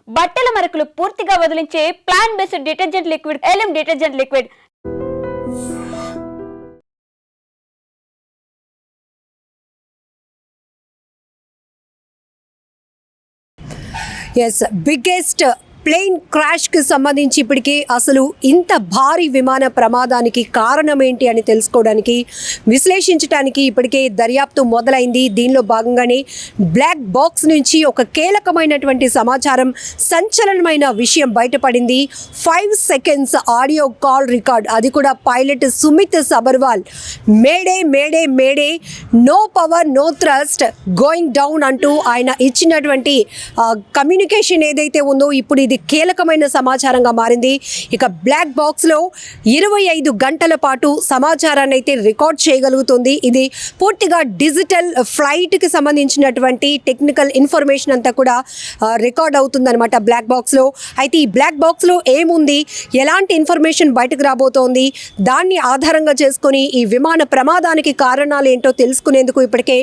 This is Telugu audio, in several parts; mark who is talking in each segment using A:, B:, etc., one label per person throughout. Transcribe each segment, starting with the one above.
A: బట్టల మరకలు పూర్తిగా వదిలించే ప్లాంట్ బేస్డ్ డిటర్జెంట్ లిక్విడ్ ఎలిమ్ detergent liquid.
B: Yes, biggest plane క్రాష్కి సంబంధించి ఇప్పటికీ అసలు ఇంత భారీ విమాన ప్రమాదానికి కారణం ఏంటి అని తెలుసుకోవడానికి, విశ్లేషించడానికి ఇప్పటికే దర్యాప్తు మొదలైంది. దీనిలో భాగంగానే బ్లాక్ బాక్స్ నుంచి ఒక కీలకమైనటువంటి సమాచారం, సంచలనమైన విషయం బయటపడింది. 5 seconds ఆడియో కాల్ రికార్డ్, అది కూడా pilot Sumit Sabharwal mayday mayday mayday, no power no thrust, going down అంటూ ఆయన ఇచ్చినటువంటి కమ్యూనికేషన్ ఏదైతే ఉందో ఇప్పుడు ఇది కీలకమైన సమాచారంగా మారింది. ఇక బ్లాక్ బాక్స్లో 25 గంటల పాటు సమాచారాన్ని అయితే రికార్డ్ చేయగలుగుతుంది. ఇది పూర్తిగా డిజిటల్ ఫ్లైట్కి సంబంధించినటువంటి టెక్నికల్ ఇన్ఫర్మేషన్ అంతా కూడా రికార్డ్ అవుతుందన్నమాట బ్లాక్ బాక్స్లో. అయితే ఈ బ్లాక్ బాక్స్లో ఏముంది, ఎలాంటి ఇన్ఫర్మేషన్ బయటకు రాబోతోంది, దాన్ని ఆధారంగా చేసుకొని ఈ విమాన ప్రమాదానికి కారణాలు ఏంటో తెలుసుకునేందుకు ఇప్పటికే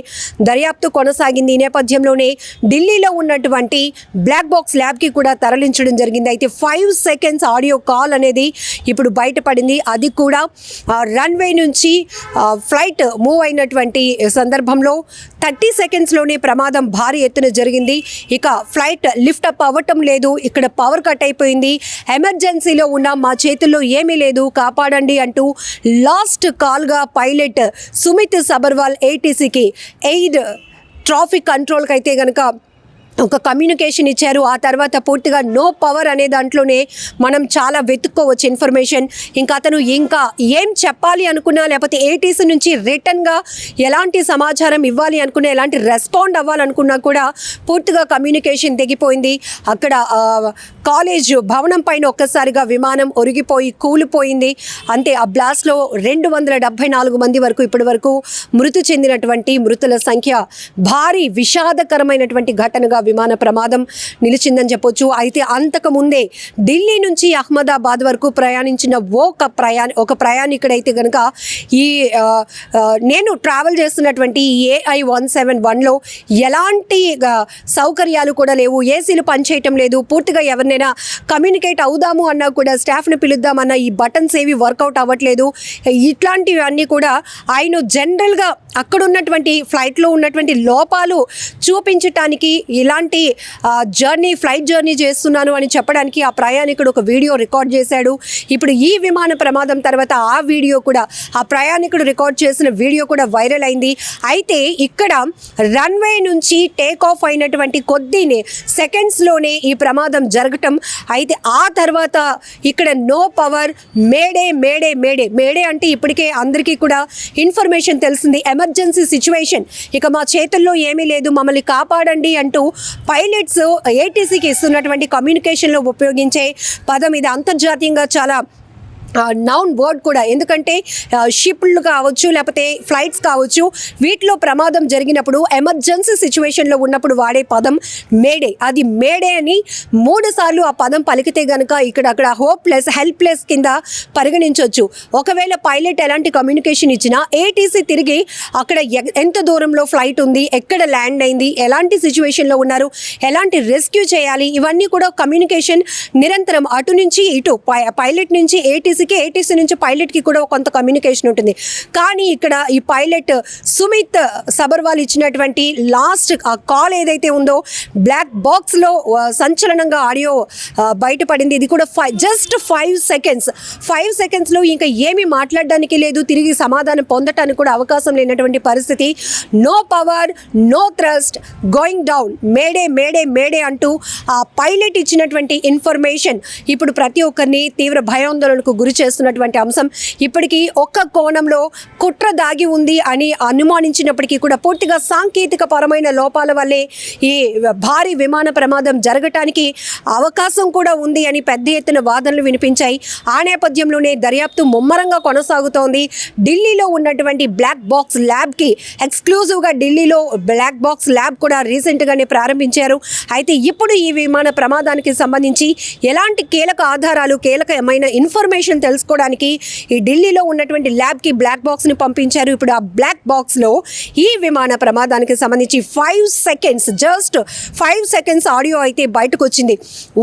B: దర్యాప్తు కొనసాగింది. ఈ నేపథ్యంలోనే ఢిల్లీలో ఉన్నటువంటి బ్లాక్ బాక్స్ ల్యాబ్కి కూడా తరలించడం జరిగింది. అయితే 5 seconds ఆడియో కాల్ అనేది ఇప్పుడు బయటపడింది. అది కూడా రన్వే నుంచి ఫ్లైట్ మూవ్ అయినటువంటి సందర్భంలో 30 secondsలోనే ప్రమాదం భారీ ఎత్తున జరిగింది. ఇక ఫ్లైట్ లిఫ్ట్ అప్ అవ్వటం లేదు, ఇక్కడ పవర్ కట్ అయిపోయింది, ఎమర్జెన్సీలో ఉన్న మా చేతుల్లో ఏమీ లేదు, కాపాడండి అంటూ లాస్ట్ కాల్గా పైలట్ సుమిత్ సబర్వాల్ ఏటీసీకి ఎయిర్ ట్రాఫిక్ కంట్రోల్కి అయితే కనుక ఒక కమ్యూనికేషన్ ఇచ్చారు. ఆ తర్వాత పూర్తిగా నో పవర్ అనే దాంట్లోనే మనం చాలా వెతుక్కోవచ్చు ఇన్ఫర్మేషన్. ఇంకా అతను ఇంకా ఏం చెప్పాలి అనుకున్నా, లేకపోతే ఏటీసీ నుంచి రిటర్న్గా ఎలాంటి సమాచారం ఇవ్వాలి అనుకున్నా, ఎలాంటి రెస్పాండ్ అవ్వాలనుకున్నా కూడా పూర్తిగా కమ్యూనికేషన్ తెగిపోయింది. అక్కడ కాలేజ్ భవనం పైన ఒక్కసారిగా విమానం ఒరిగిపోయి కూలిపోయింది. అంతే, ఆ బ్లాస్ట్లో 274 మంది వరకు ఇప్పటి వరకు మృతి చెందినటువంటి మృతుల సంఖ్య భారీ విషాదకరమైనటువంటి ఘటనగా విమాన ప్రమాదం నిలిచిందని చెప్పొచ్చు. అయితే అంతకుముందే ఢిల్లీ నుంచి అహ్మదాబాద్ వరకు ప్రయాణించిన ఒక ప్రయాణికుడైతే కనుక ఈ నేను ట్రావెల్ చేస్తున్నటువంటి AI-171లో ఎలాంటి సౌకర్యాలు కూడా లేవు, ఏసీలు పనిచేయటం లేదు, పూర్తిగా ఎవరినైనా కమ్యూనికేట్ అవుదాము అన్నా కూడా, స్టాఫ్ని పిలుద్దామన్నా ఈ బటన్స్ ఏవి వర్కౌట్ అవ్వట్లేదు. ఇట్లాంటివన్నీ కూడా ఆయన జనరల్గా అక్కడ ఉన్నటువంటి ఫ్లైట్లో ఉన్నటువంటి లోపాలు చూపించటానికి, ఇలాంటి ఫ్లైట్ జర్నీ చేస్తున్నాను అని చెప్పడానికి ఆ ప్రయాణికుడు ఒక వీడియో రికార్డ్ చేశాడు. ఇప్పుడు ఈ విమాన ప్రమాదం తర్వాత ఆ వీడియో కూడా, ఆ ప్రయాణికుడు రికార్డ్ చేసిన వీడియో కూడా వైరల్ అయింది. అయితే ఇక్కడ రన్వే నుంచి టేక్ ఆఫ్ అయినటువంటి కొద్ది సెకండ్స్లోనే ఈ ప్రమాదం జరగటం. అయితే ఆ తర్వాత ఇక్కడ no power, mayday mayday mayday mayday అంటే ఇప్పటికే అందరికీ కూడా ఇన్ఫర్మేషన్ తెలిసింది, ఎమర్జెన్సీ సిచ్యువేషన్, ఇక మా చేతుల్లో ఏమీ లేదు, మమ్మల్ని కాపాడండి అంటూ పైలట్స్ ఏటీసీకి ఇస్తున్నటువంటి కమ్యూనికేషన్లో ఉపయోగించే పదం ఇది. అంతర్జాతీయంగా చాలా నౌన్ వర్డ్ కూడా, ఎందుకంటే షిప్లు కావచ్చు, లేకపోతే ఫ్లైట్స్ కావచ్చు, వీటిలో ప్రమాదం జరిగినప్పుడు ఎమర్జెన్సీ సిచ్యువేషన్లో ఉన్నప్పుడు వాడే పదం మేడే. అది మేడే అని 3 సార్లు ఆ పదం పలికితే కనుక అక్కడ హోప్లెస్, హెల్ప్లెస్ కింద పరిగణించవచ్చు. ఒకవేళ పైలట్ ఎలాంటి కమ్యూనికేషన్ ఇచ్చినా ఏటీసీ తిరిగి అక్కడ ఎంత దూరంలో ఫ్లైట్ ఉంది, ఎక్కడ ల్యాండ్ అయింది, ఎలాంటి సిచ్యువేషన్లో ఉన్నారు, ఎలాంటి రెస్క్యూ చేయాలి, ఇవన్నీ కూడా కమ్యూనికేషన్ నిరంతరం అటు నుంచి ఇటు, పైలట్ నుంచి ఏటీసీ నుంచి పైలట్కి కూడా కొంత కమ్యూనికేషన్ ఉంటుంది. కానీ ఇక్కడ ఈ పైలట్ సుమిత్ సబర్వాల్ ఇచ్చినటువంటి లాస్ట్ కాల్ ఏదైతే ఉందో బ్లాక్ బాక్స్లో సంచలనంగా ఆడియో బయటపడింది. ఇది కూడా జస్ట్ 5 secondsలో ఇంకా ఏమీ మాట్లాడడానికి లేదు, తిరిగి సమాధానం పొందటానికి కూడా అవకాశం లేనటువంటి పరిస్థితి. No power no thrust, going down, mayday mayday mayday అంటూ ఆ పైలట్ ఇచ్చినటువంటి ఇన్ఫర్మేషన్ ఇప్పుడు ప్రతి ఒక్కరిని తీవ్ర భయాందోళనకు గురి చేస్తున్నటువంటి అంశం. ఇప్పటికీ ఒక్క కోణంలో కుట్ర దాగి ఉంది అని అనుమానించినప్పటికీ కూడా పూర్తిగా సాంకేతిక పరమైన లోపాల వల్లే ఈ భారీ విమాన ప్రమాదం జరగటానికి అవకాశం కూడా ఉంది అని పెద్ద ఎత్తున వాదనలు వినిపించాయి. ఆ నేపథ్యంలోనే దర్యాప్తు ముమ్మరంగా కొనసాగుతోంది. ఢిల్లీలో ఉన్నటువంటి బ్లాక్ బాక్స్ ల్యాబ్కి ఎక్స్క్లూజివ్గా ఢిల్లీలో బ్లాక్ బాక్స్ ల్యాబ్ కూడా రీసెంట్గానే ప్రారంభించారు. అయితే ఇప్పుడు ఈ విమాన ప్రమాదానికి సంబంధించి ఎలాంటి కీలక ఆధారాలు, కీలకమైన ఇన్ఫర్మేషన్ విషయం తెలుసుకోవడానికి ఈ ఢిల్లీలో ఉన్నటువంటి ల్యాబ్కి బ్లాక్ బాక్స్ని పంపించారు. ఇప్పుడు ఆ బ్లాక్ బాక్స్లో ఈ విమాన ప్రమాదానికి సంబంధించి 5 సెకండ్స్ ఆడియో అయితే బయటకు వచ్చింది.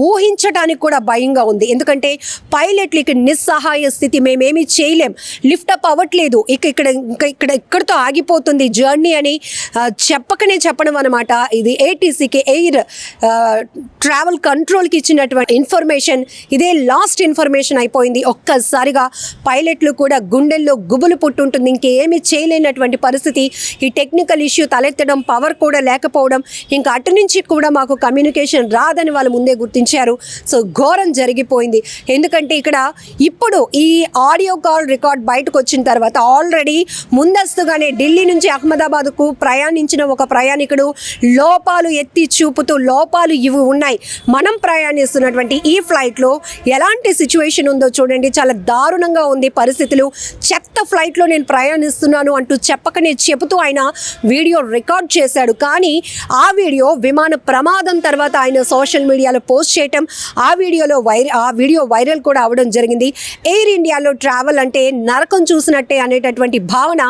B: ఊహించడానికి కూడా భయంగా ఉంది. ఎందుకంటే పైలట్లకి నిస్సహాయ స్థితి, మేమేమీ చేయలేం, లిఫ్ట్ అప్ అవ్వట్లేదు, ఇక్కడతో ఆగిపోతుంది జర్నీ అని చెప్పడం అనమాట. ఇది ఏటీసీకి ఎయిర్ ట్రావెల్ కంట్రోల్కి ఇచ్చినటువంటి ఇన్ఫర్మేషన్. ఇదే లాస్ట్ ఇన్ఫర్మేషన్ అయిపోయింది. ఒక్కసారిగా పైలట్లు కూడా గుండెల్లో గుబులు పుట్టుంటుంది. ఇంకేమీ చేయలేనటువంటి పరిస్థితి. ఈ టెక్నికల్ ఇష్యూ తలెత్తడం, పవర్ కూడా లేకపోవడం, ఇంకా అటు నుంచి కూడా మాకు కమ్యూనికేషన్ రాదని వాళ్ళు ముందే గుర్తించారు. సో ఘోరం జరిగిపోయింది. ఎందుకంటే ఇక్కడ ఇప్పుడు ఈ ఆడియో కాల్ రికార్డ్ బయటకు వచ్చిన తర్వాత ఆల్రెడీ ముందస్తుగానే ఢిల్లీ నుంచి అహ్మదాబాద్కు ప్రయాణించిన ఒక ప్రయాణికుడు లోపాలు ఎత్తి చూపుతూ లోపాలు ఇవి ఉన్నాయి, మనం ప్రయాణిస్తున్నటువంటి ఈ ఫ్లైట్లో ఎలాంటి సిచ్యువేషన్ ఉందో చూడండి, చాలా దారుణంగా ఉంది పరిస్థితులు, చెత్త ఫ్లైట్లో నేను ప్రయాణిస్తున్నాను అంటూ చెప్పకనే చెబుతూ ఆయన వీడియో రికార్డ్ చేశాడు. కానీ ఆ వీడియో విమాన ప్రమాదం తర్వాత ఆయన సోషల్ మీడియాలో పోస్ట్ చేయటం, ఆ వీడియో వైరల్ కూడా అవడం జరిగింది. ఎయిర్ ఇండియాలో ట్రావెల్ అంటే నరకం చూసినట్టే అనేటటువంటి భావన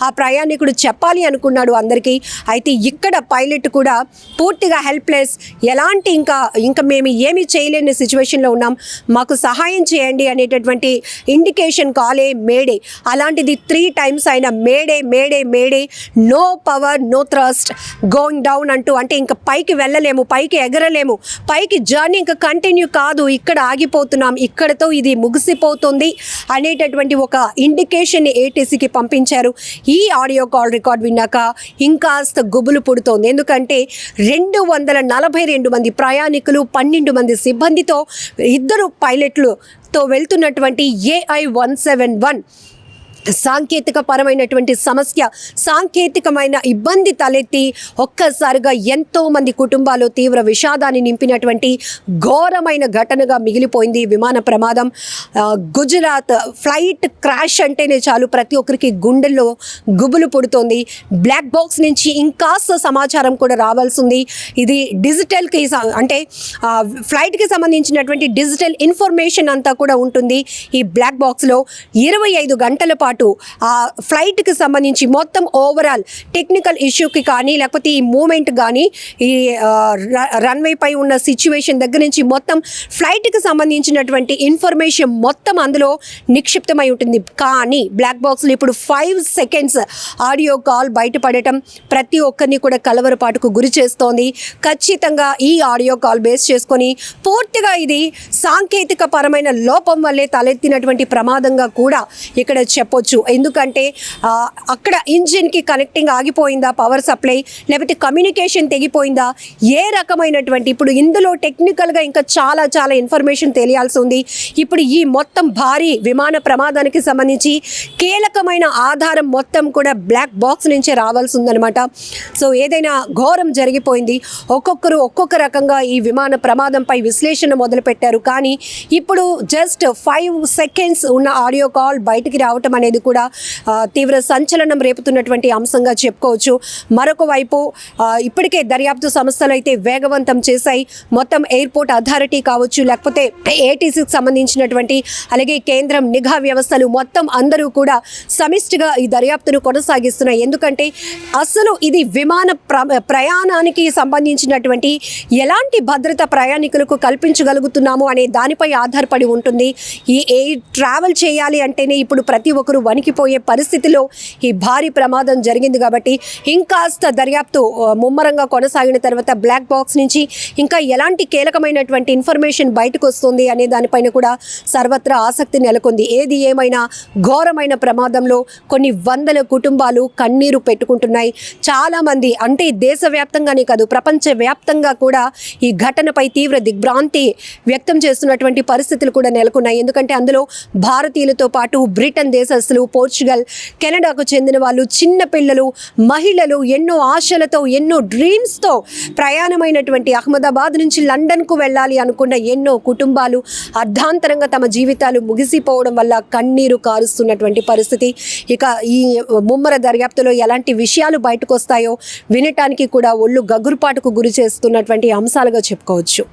B: ఆ ప్రయాణికుడు చెప్పాలి అనుకున్నాడు అందరికీ. అయితే ఇక్కడ పైలట్ కూడా పూర్తిగా హెల్ప్లెస్, ఎలాంటి ఇంకా మేము ఏమీ చేయలేని సిచ్యువేషన్లో ఉన్నాం, మాకు సహాయం చేయండి అనేటటువంటి ఇండికేషన్ కాలే మేడే. అలాంటిది 3 times ఆయన mayday mayday mayday, no power no thrust, going down అంటూ, అంటే ఇంకా పైకి వెళ్ళలేము, పైకి ఎగరలేము, పైకి జర్నీ ఇంకా కంటిన్యూ కాదు, ఇక్కడ ఆగిపోతున్నాం, ఇక్కడతో ఇది ముగిసిపోతుంది అనేటటువంటి ఒక ఇండికేషన్ ఏటీసీకి పంపించారు. ఈ ఆడియో కాల్ రికార్డ్ విన్నాక ఇంకాస్త గుబులు పుడుతోంది. ఎందుకంటే 242 మంది ప్రయాణికులు, 12 మంది సిబ్బందితో 2 పైలట్లుతో వెళ్తున్నటువంటి AI-171 సాంకేతిక పరమైనటువంటి సమస్య, సాంకేతికమైన ఇబ్బంది తలెత్తి ఒక్కసారిగా ఎంతో మంది కుటుంబాలు తీవ్ర విషాదాన్ని నింపినటువంటి ఘోరమైన ఘటనగా మిగిలిపోయింది విమాన ప్రమాదం. గుజరాత్ ఫ్లైట్ క్రాష్ అంటేనే చాలు ప్రతి ఒక్కరికి గుండెల్లో గుబులు పుడుతోంది. బ్లాక్ బాక్స్ నుంచి ఇంకాస్త సమాచారం కూడా రావాల్సి ఉంది. ఇది డిజిటల్కి అంటే ఫ్లైట్కి సంబంధించినటువంటి డిజిటల్ ఇన్ఫర్మేషన్ అంతా కూడా ఉంటుంది ఈ బ్లాక్ బాక్స్లో. 25 గంటల పాటు ఆ ఫ్లైట్కి సంబంధించి మొత్తం ఓవరాల్ టెక్నికల్ ఇష్యూకి కానీ, లేకపోతే ఈ మూమెంట్ కానీ, ఈ రన్వే పై ఉన్న సిచ్యువేషన్ దగ్గర నుంచి మొత్తం ఫ్లైట్కి సంబంధించినటువంటి ఇన్ఫర్మేషన్ మొత్తం అందులో నిక్షిప్తమై ఉంటుంది. కానీ బ్లాక్ బాక్స్లో ఇప్పుడు 5 seconds ఆడియో కాల్ బయటపడటం ప్రతి ఒక్కరిని కూడా కలవరపాటుకు గురి చేస్తోంది. ఖచ్చితంగా ఈ ఆడియో కాల్ బేస్ చేసుకొని పూర్తిగా ఇది సాంకేతిక పరమైన లోపం వల్లే తలెత్తినటువంటి ప్రమాదంగా కూడా ఇక్కడ చెప్పొచ్చు. ఎందుకంటే అక్కడ ఇంజిన్కి కనెక్టింగ్ ఆగిపోయిందా, పవర్ సప్లై, లేకపోతే కమ్యూనికేషన్ తెగిపోయిందా, ఏ రకమైనటువంటి, ఇప్పుడు ఇందులో టెక్నికల్గా ఇంకా చాలా చాలా ఇన్ఫర్మేషన్ తెలియాల్సి ఉంది. ఇప్పుడు ఈ మొత్తం భారీ విమాన ప్రమాదానికి సంబంధించి కీలకమైన ఆధారం మొత్తం కూడా బ్లాక్ బాక్స్ నుంచే రావాల్సి ఉందన్నమాట. సో ఏదైనా ఘోరం జరిగిపోయింది. ఒక్కొక్కరు ఒక్కొక్క రకంగా ఈ విమాన ప్రమాదంపై విశ్లేషణ మొదలుపెట్టారు. కానీ ఇప్పుడు జస్ట్ 5 seconds ఉన్న ఆడియో కాల్ బయటికి రావటం అనేది కూడా తీవ్ర సంచలనం రేపుతున్నటువంటి అంశంగా చెప్పుకోవచ్చు. మరొక వైపు ఇప్పటికే దర్యాప్తు సంస్థలు అయితే వేగవంతం చేశాయి. మొత్తం ఎయిర్పోర్ట్ అథారిటీ కావచ్చు, లేకపోతే ఏటీసీకి సంబంధించినటువంటి, అలాగే కేంద్రం నిఘా వ్యవస్థలు మొత్తం అందరూ కూడా సమిష్టిగా ఈ దర్యాప్తును కొనసాగిస్తున్నాయి. ఎందుకంటే అసలు ఇది విమాన ప్రయాణానికి సంబంధించినటువంటి ఎలాంటి భద్రత ప్రయాణికులకు కల్పించగలుగుతున్నాము అనే దానిపై ఆధారపడి ఉంటుంది. ఈ ఎయిర్ ట్రావెల్ చేయాలి అంటేనే ఇప్పుడు ప్రతి ఒక్కరు వణికిపోయే పరిస్థితిలో ఈ భారీ ప్రమాదం జరిగింది. కాబట్టి ఇంకాస్త దర్యాప్తు ముమ్మరంగా కొనసాగిన తర్వాత బ్లాక్ బాక్స్ నుంచి ఇంకా ఎలాంటి కీలకమైనటువంటి ఇన్ఫర్మేషన్ బయటకు వస్తుంది అనే దానిపైన కూడా సర్వత్రా ఆసక్తి నెలకొంది. ఏది ఏమైనా ఘోరమైన ప్రమాదంలో కొన్ని వందల కుటుంబాలు కన్నీరు పెట్టుకుంటున్నాయి. చాలామంది, అంటే దేశవ్యాప్తంగానే కాదు ప్రపంచవ్యాప్తంగా కూడా ఈ ఘటనపై తీవ్ర దిగ్భ్రాంతి వ్యక్తం చేస్తున్నటువంటి పరిస్థితులు కూడా నెలకొన్నాయి. ఎందుకంటే అందులో భారతీయులతో పాటు బ్రిటన్ దేశస్తులు, పోర్చుగల్, కెనడాకు చెందిన వాళ్ళు, చిన్న పిల్లలు, మహిళలు ఎన్నో ఆశలతో, ఎన్నో డ్రీమ్స్తో ప్రయాణమైనటువంటి అహ్మదాబాద్ నుంచి లండన్కు వెళ్ళాలి అనుకున్న ఎన్నో కుటుంబాలు అర్ధాంతరంగా తమ జీవితాలు ముగిసిపోవడం వల్ల కన్నీరు కారుస్తున్నటువంటి పరిస్థితి. ఇక ఈ ముమ్మర దర్యాప్తులో ఎలాంటి విషయాలు బయటకు వస్తాయో వినటానికి కూడా ఒళ్ళు గగురుపాటుకు గురి చేస్తున్నటువంటి అంశాలుగా చెప్పుకోవచ్చు.